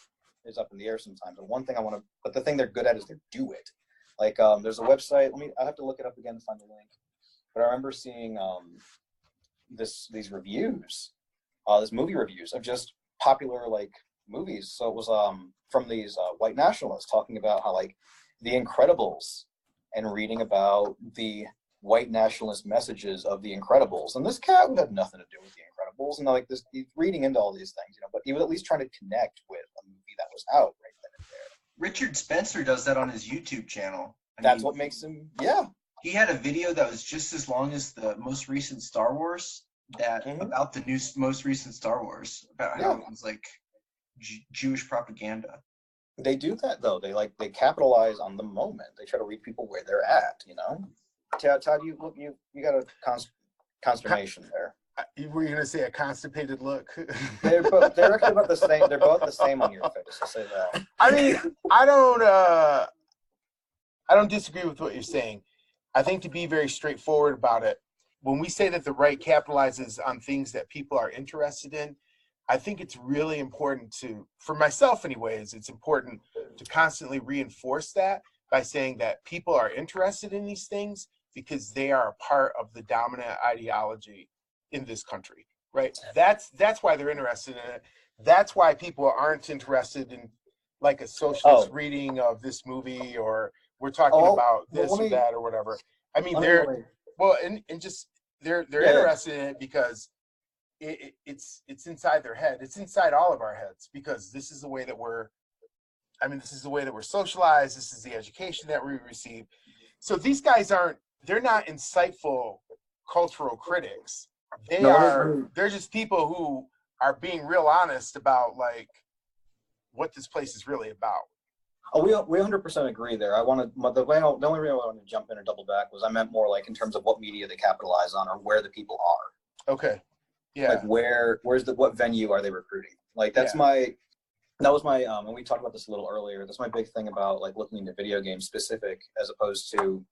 is up in the air sometimes. And one thing but the thing they're good at is they do it. Like, there's a website. I have to look it up again to find the link. But I remember seeing these reviews, this movie reviews of just popular like movies. So it was from these white nationalists talking about how like The Incredibles, and reading about the white nationalist messages of The Incredibles. And this cat would have nothing to do with The Incredibles. And like this, he's reading into all these things, you know, but he was at least trying to connect with a movie that was out right then and there. Richard Spencer does that on his YouTube channel. That's what makes him, yeah. He had a video that was just as long as the most recent Star Wars, about the most recent Star Wars, about how it was like Jewish propaganda. They do that though. They capitalize on the moment. They try to read people where they're at, you know. Todd, you got a consternation there. Were you gonna say a constipated look? They're actually about the same. They're both the same on your face. I'll say that. I mean, I don't disagree with what you're saying. I think, to be very straightforward about it, when we say that the right capitalizes on things that people are interested in, I think it's really important for myself anyways, it's important to constantly reinforce that by saying that people are interested in these things because they are a part of the dominant ideology in this country, right? That's why they're interested in it. That's why people aren't interested in like a socialist reading of this movie, or we're talking about this or that or whatever. I mean, they're interested in it because it's inside their head. It's inside all of our heads, because this is the way that we're I mean, this is the way that we're socialized. This is the education that we receive. So these guys they're not insightful cultural critics. They're just people who are being real honest about like what this place is really about. Oh, we 100% agree there. The only reason I wanted to jump in or double back was I meant more like in terms of what media they capitalize on or where the people are. Okay. Yeah. Like what venue are they recruiting? Like that was my and we talked about this a little earlier. That's my big thing about like looking into video games specific as opposed to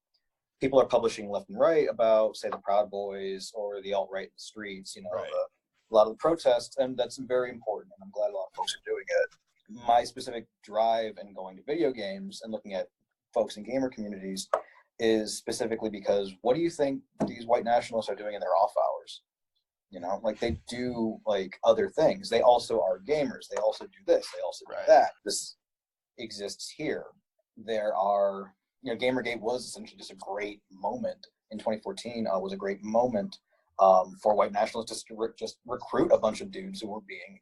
people are publishing left and right about say the Proud Boys or the alt-right in the streets, Right. A lot of the protests, and that's very important, and I'm glad a lot of folks are doing it. My specific drive in going to video games and looking at folks in gamer communities is specifically because what do you think these white nationalists are doing in their off hours? Like they do like other things. They also are gamers. They also do this. They also do that. This exists here. There are, Gamergate was essentially just a great moment in 2014. Was a great moment for white nationalists to just recruit a bunch of dudes who were being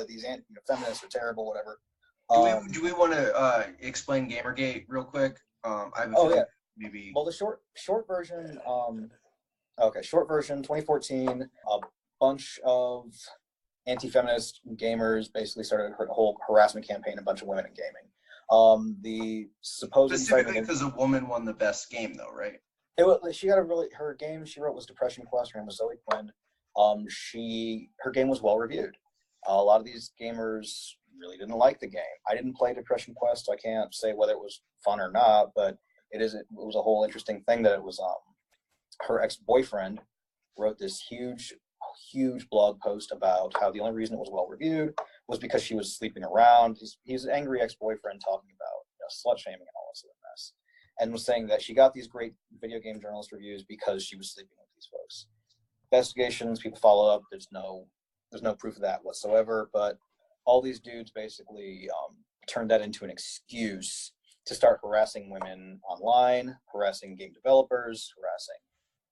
these feminists are terrible, whatever. Do we want to explain Gamergate real quick? Maybe. Well, the short version. Short version. 2014. A bunch of anti-feminist gamers basically started a whole harassment campaign. A bunch of women in gaming. The supposed specifically because a woman won the best game, though, right? She got her game she wrote was Depression Quest. Her name was Zoe Quinn. Her game was well reviewed. A lot of these gamers really didn't like the game. I didn't play Depression Quest, so I can't say whether it was fun or not, but it was a whole interesting thing that it was her ex-boyfriend wrote this huge blog post about how the only reason it was well reviewed was because she was sleeping around. He's an angry ex-boyfriend talking about slut shaming and all this other mess, and was saying that she got these great video game journalist reviews because she was sleeping with these folks. Investigations, people follow up. There's no proof of that whatsoever, but all these dudes basically turned that into an excuse to start harassing women online, harassing game developers, harassing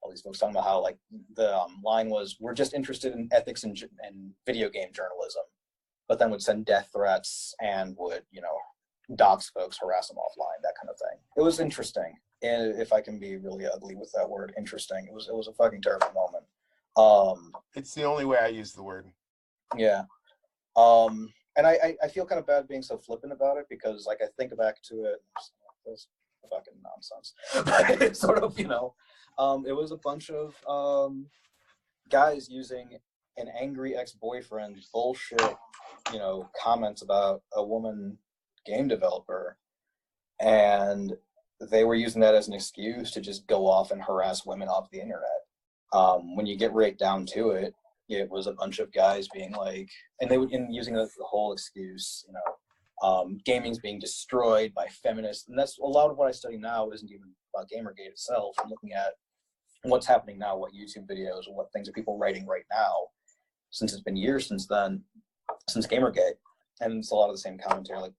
all these folks, talking about how like the line was, we're just interested in ethics and video game journalism, but then would send death threats and would, dox folks, harass them offline, that kind of thing. It was interesting. And if I can be really ugly with that word, interesting. It was a fucking terrible moment. It's the only way I use the word. Yeah. And I feel kind of bad being so flippant about it because like I think back to it, it's fucking nonsense. But it's sort of, it was a bunch of guys using an angry ex-boyfriend bullshit, comments about a woman game developer, and they were using that as an excuse to just go off and harass women off the internet. When you get right down to it, it was a bunch of guys being like, and they would using the whole excuse, gaming's being destroyed by feminists, and that's a lot of what I study now. Isn't even about Gamergate itself. I'm looking at what's happening now, what YouTube videos, and what things are people writing right now, since it's been years since Gamergate, and it's a lot of the same commentary. Like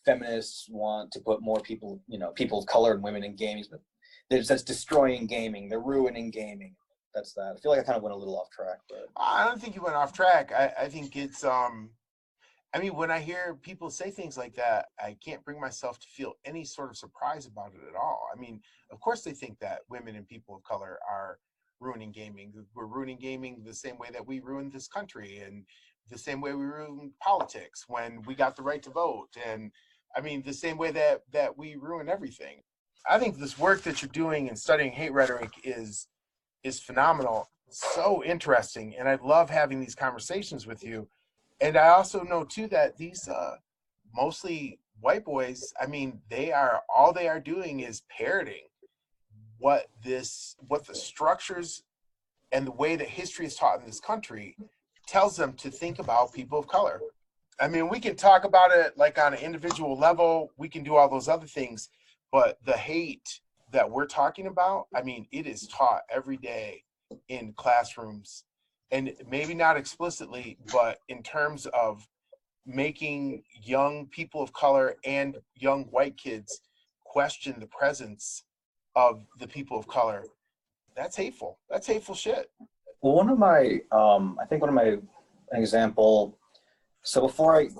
feminists want to put more people, people of color and women in games, but that's destroying gaming. They're ruining gaming. That's that. I feel like I kind of went a little off track, but I don't think you went off track. I think it's I mean, when I hear people say things like that, I can't bring myself to feel any sort of surprise about it at all. I mean, of course they think that women and people of color are ruining gaming. We're ruining gaming the same way that we ruined this country, and the same way we ruined politics when we got the right to vote, and I mean the same way that we ruin everything. I think this work that you're doing in studying hate rhetoric is phenomenal, so interesting, and I love having these conversations with you. And I also know too that these mostly white boys, I mean, all they are doing is parroting what the structures and the way that history is taught in this country tells them to think about people of color. I mean, we can talk about it like on an individual level, we can do all those other things, but the hate that we're talking about, I mean, it is taught every day in classrooms, and maybe not explicitly, but in terms of making young people of color and young white kids question the presence of the people of color. That's hateful. That's hateful shit. Well, I think an example So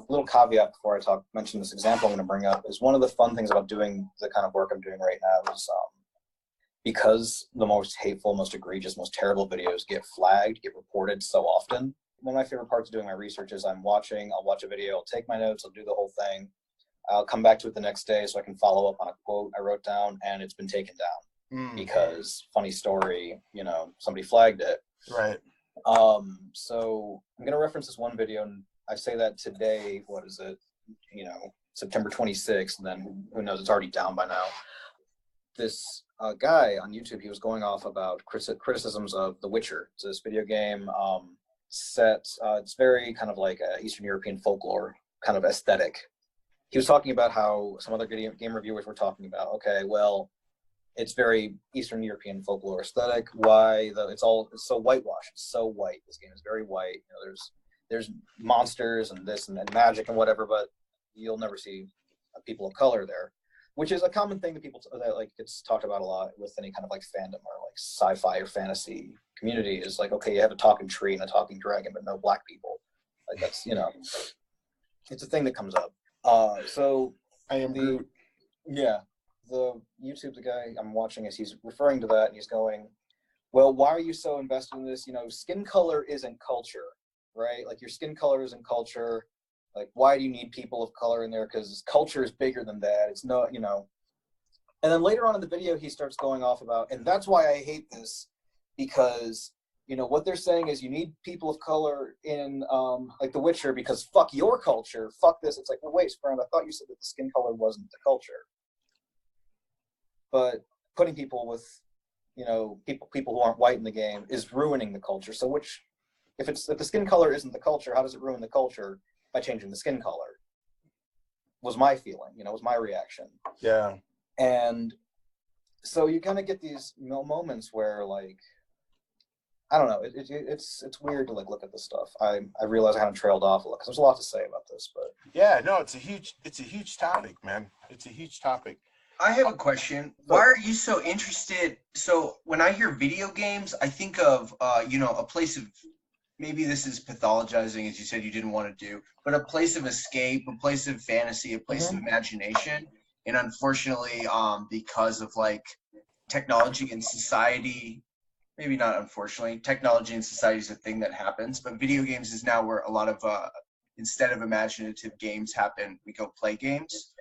little caveat before I mention this example I'm going to bring up is one of the fun things about doing the kind of work I'm doing right now is because the most hateful, most egregious, most terrible videos get flagged, get reported so often. One of my favorite parts of doing my research is I'll watch a video, I'll take my notes, I'll do the whole thing. I'll come back to it the next day so I can follow up on a quote I wrote down and it's been taken down because funny story, somebody flagged it. Right. So I'm going to reference this one video, and I say that today, what is it, September 26th, and then who knows, it's already down by now. This guy on YouTube, he was going off about criticisms of The Witcher. It's this video game it's very kind of like a Eastern European folklore kind of aesthetic. He was talking about how some other game reviewers were talking about, okay, well, it's very Eastern European folklore aesthetic. Why it's so whitewashed. It's so white. This game is very white. There's monsters and this and magic and whatever, but you'll never see people of color there, which is a common thing that like gets talked about a lot with any kind of like fandom or like sci-fi or fantasy community. Is like, okay, you have a talking tree and a talking dragon, but no black people. Like that's it's a thing that comes up. So I am Groot. Yeah. The guy I'm watching he's referring to that and he's going, well, why are you so invested in this? Skin color isn't culture, right? Like your skin color isn't culture. Like, why do you need people of color in there? Because culture is bigger than that. It's no, And then later on in the video, he starts going off about, and that's why I hate this, because, what they're saying is you need people of color in, like The Witcher, because fuck your culture, fuck this. It's like, well, wait, friend, I thought you said that the skin color wasn't the culture. But putting people with, people who aren't white in the game is ruining the culture. So if the skin color isn't the culture, how does it ruin the culture by changing the skin color? Was my feeling, was my reaction. Yeah. And so you kind of get these moments where, like, I don't know, it's weird to like look at this stuff. I realize I kind of trailed off a lot because there's a lot to say about this, but yeah, no, it's a huge topic, man. It's a huge topic. I have a question. Why are you so interested? So when I hear video games, I think of, a place of, maybe this is pathologizing, as you said you didn't want to do, but a place of escape, a place of fantasy, a place of imagination. And unfortunately, because of like technology and society, maybe not unfortunately, technology and society is a thing that happens, but video games is now where a lot of, instead of imaginative games happen, we go play games.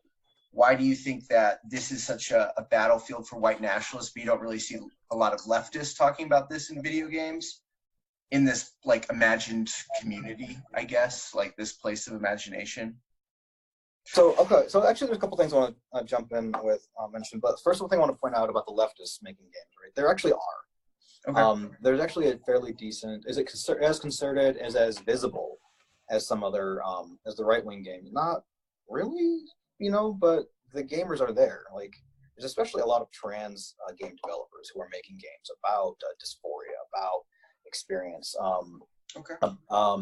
Why do you think that this is such a battlefield for white nationalists, but you don't really see a lot of leftists talking about this in video games? In this like imagined community, I guess, like this place of imagination. So actually there's a couple things I want to jump in with, mention, but first thing I want to point out about the leftists making games, right? There actually are. Okay. There's actually a fairly decent, is it as concerted, as visible as some other, as the right-wing games? Not really, but the gamers are there. Like, there's especially a lot of trans game developers who are making games about dysphoria, about experience.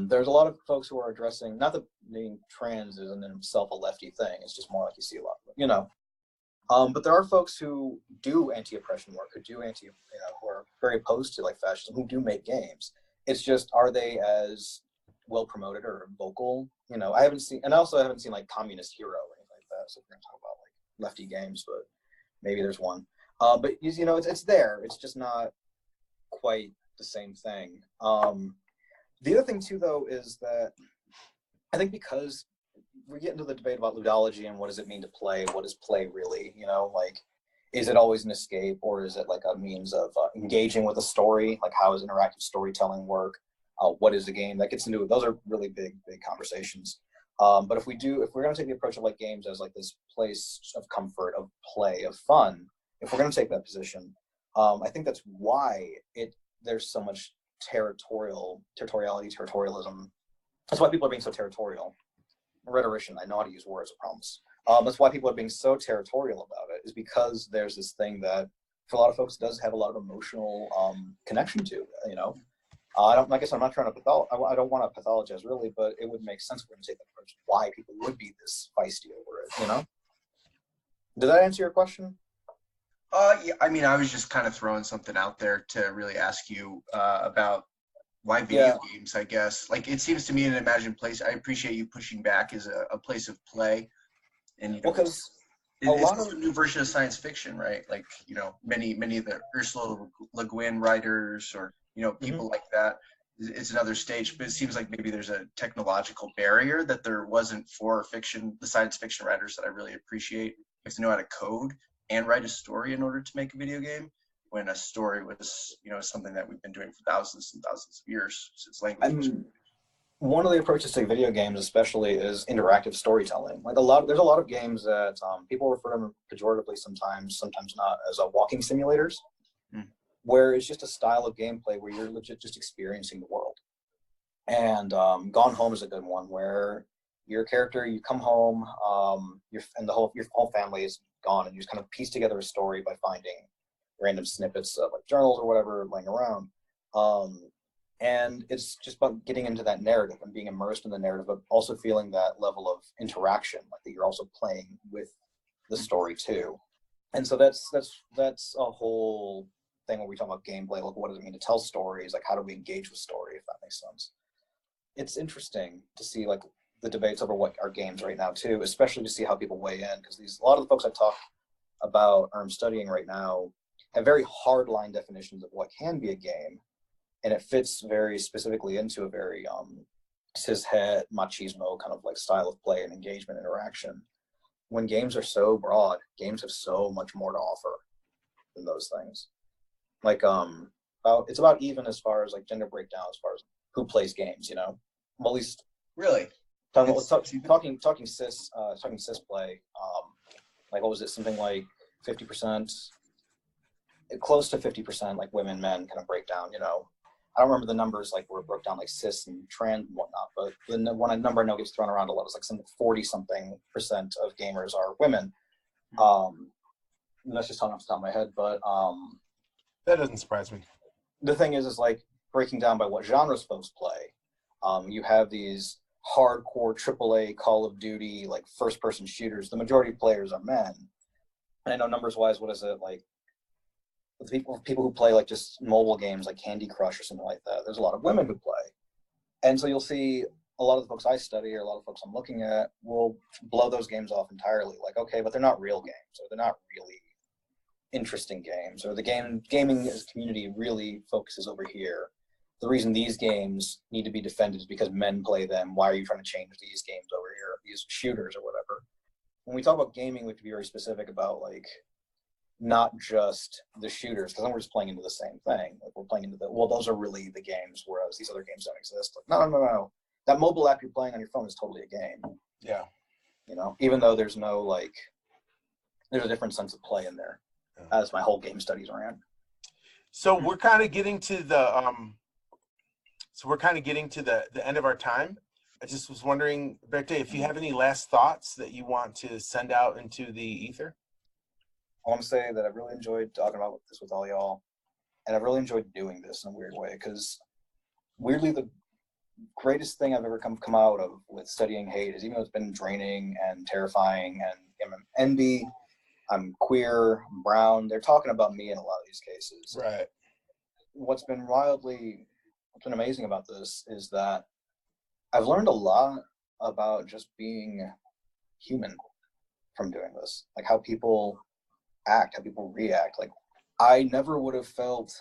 There's a lot of folks who are addressing, not that being trans isn't in itself a lefty thing, it's just more like you see a lot of, but there are folks who do anti-oppression work, who are very opposed to like fascism, who do make games. It's just, are they as well promoted or vocal? I haven't seen like Communist Hero or anything like that, so we're gonna talk about like lefty games, but maybe there's one. But it's there, it's just not quite the same thing. The other thing too, though, is that I think because we get into the debate about ludology and what does it mean to play, what is play really, like, is it always an escape, or is it like a means of engaging with a story? Like, how does interactive storytelling work? What is a game? That gets into it. Those are really big conversations. But if we're going to take the approach of like games as like this place of comfort, of play, of fun, if we're going to take that position, I think that's why there's so much territorialism. That's why people are being so territorial. Rhetorician, I know how to use words, I promise. That's why people are being so territorial about it, is because there's this thing that for a lot of folks does have a lot of emotional connection to, I don't want to pathologize really, but it would make sense if we're going to take that approach, why people would be this feisty over it, Did that answer your question? Yeah, I mean, I was just kind of throwing something out there to really ask you about why video games, I guess. Like, it seems to me an imagined place. I appreciate you pushing back as a place of play. And, you know, because it's also a new version of science fiction, right? Like, you know, many of the Ursula Le Guin writers, or, you know, people like that. It's another stage, but it seems like maybe there's a technological barrier that there wasn't for fiction, the science fiction writers that I really appreciate. You have to know how to code and write a story in order to make a video game, when a story was, you know, something that we've been doing for thousands and thousands of years since language. One of the approaches to video games, especially, is interactive storytelling. Like there's a lot of games that people refer to them pejoratively sometimes not, as walking simulators, where it's just a style of gameplay where you're legit just experiencing the world. And Gone Home is a good one, where your character, you come home, your whole family is gone, and you just kind of piece together a story by finding random snippets of like journals or whatever laying around. And it's just about getting into that narrative and being immersed in the narrative, but also feeling that level of interaction, like that you're also playing with the story too. And so that's a whole thing when we talk about gameplay. Like, what does it mean to tell stories? Like, how do we engage with story, if that makes sense? It's interesting to see like the debates over what are games right now too, especially to see how people weigh in, because a lot of the folks I talk about or I'm studying right now have very hardline definitions of what can be a game. And it fits very specifically into a very cishet machismo kind of like style of play and engagement interaction. When games are so broad, games have so much more to offer than those things. Like it's about even as far as like gender breakdown, as far as who plays games, you know. Well, at least really talking cis play. Like, what was it? Something like 50%, close to 50%, like women, men kind of break down, you know. I don't remember the numbers like where it broke down like cis and trans and whatnot, but the one number I know gets thrown around a lot is like some 40-something% of gamers are women. That's just talking off the top of my head, but that doesn't surprise me. The thing is like breaking down by what genres folks play. You have these hardcore AAA Call of Duty like first-person shooters. The majority of players are men. And I know numbers-wise, what is it like? People who play like just mobile games like Candy Crush or something like that, there's a lot of women who play. And so you'll see a lot of the folks I study or a lot of folks I'm looking at will blow those games off entirely. Like, okay, but they're not real games, or they're not really interesting games, or the gaming community really focuses over here. The reason these games need to be defended is because men play them. Why are you trying to change these games over here, these shooters or whatever? When we talk about gaming, we have to be very specific about like not just the shooters, because then we're just playing into the same thing. Like, we're playing into those are really the games, whereas these other games don't exist. Like, no. That mobile app you're playing on your phone is totally a game. Yeah. You know, even though there's no like, there's a different sense of play in there. As my whole game studies ran. So we're kind of getting to the end of our time. I just was wondering, Berte, if you have any last thoughts that you want to send out into the ether. I want to say that I've really enjoyed talking about this with all y'all, and I've really enjoyed doing this in a weird way, because weirdly the greatest thing I've ever come out of with studying hate is, even though it's been draining and terrifying, and I'm envy, I'm queer, I'm brown, they're talking about me in a lot of these cases. Right. What's been amazing about this is that I've learned a lot about just being human from doing this, like how people act, how people react. Like, I never would have felt,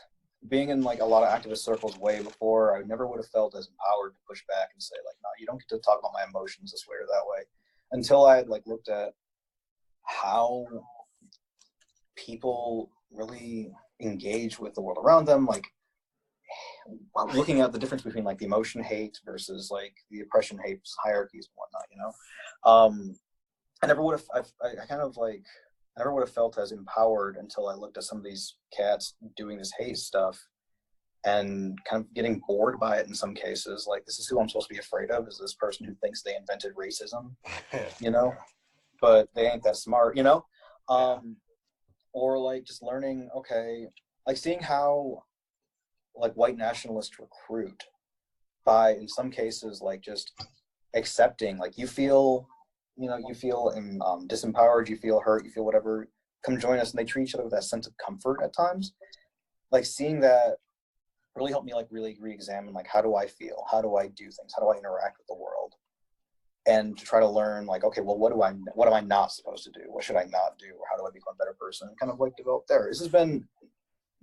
being in like a lot of activist circles way before, I never would have felt as empowered to push back and say like, no, you don't get to talk about my emotions this way or that way, until I had like looked at how people really engage with the world around them, like looking at the difference between like the emotion hate versus like the oppression hate hierarchies and whatnot, you know. I never would have, I never would have felt as empowered until I looked at some of these cats doing this hate stuff and kind of getting bored by it in some cases. Like, this is who I'm supposed to be afraid of, is this person who thinks they invented racism, you know, but they ain't that smart, you know? Or like just learning, okay, like seeing how like white nationalists recruit by, in some cases, like just accepting, like you feel disempowered, you feel hurt, you feel whatever, come join us, and they treat each other with that sense of comfort at times. Like seeing that really helped me like really re-examine like, how do I feel? How do I do things? How do I interact with the world? And to try to learn like, okay, well, what am I not supposed to do? What should I not do? Or how do I become a better person? And kind of like develop there. This has been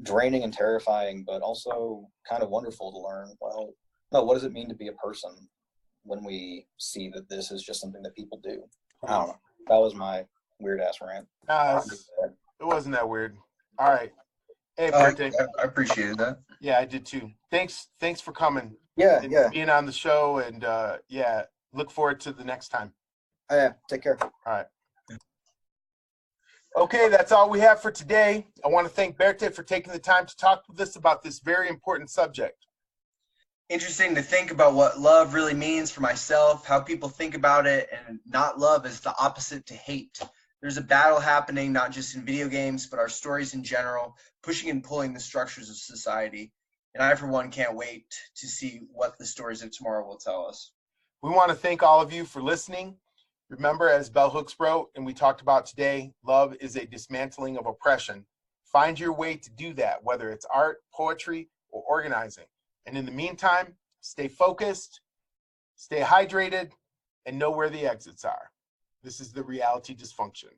draining and terrifying, but also kind of wonderful to learn, well, no, what does it mean to be a person when we see that this is just something that people do? I don't know. That was my weird ass rant. It wasn't that weird. All right. Hey, I Berte. appreciated that. Yeah, I did too. Thanks for coming. Yeah, and yeah. being on the show, and yeah, look forward to the next time. Oh, yeah, take care. All right. Okay, that's all we have for today. I want to thank Berte for taking the time to talk with us about this very important subject. Interesting to think about what love really means for myself, how people think about it, and not love is the opposite to hate. There's a battle happening, not just in video games, but our stories in general, pushing and pulling the structures of society. And I, for one, can't wait to see what the stories of tomorrow will tell us. We want to thank all of you for listening. Remember, as Bell Hooks wrote, and we talked about today, love is a dismantling of oppression. Find your way to do that, whether it's art, poetry, or organizing. And in the meantime, stay focused, stay hydrated, and know where the exits are. This is the Reality Dysfunction.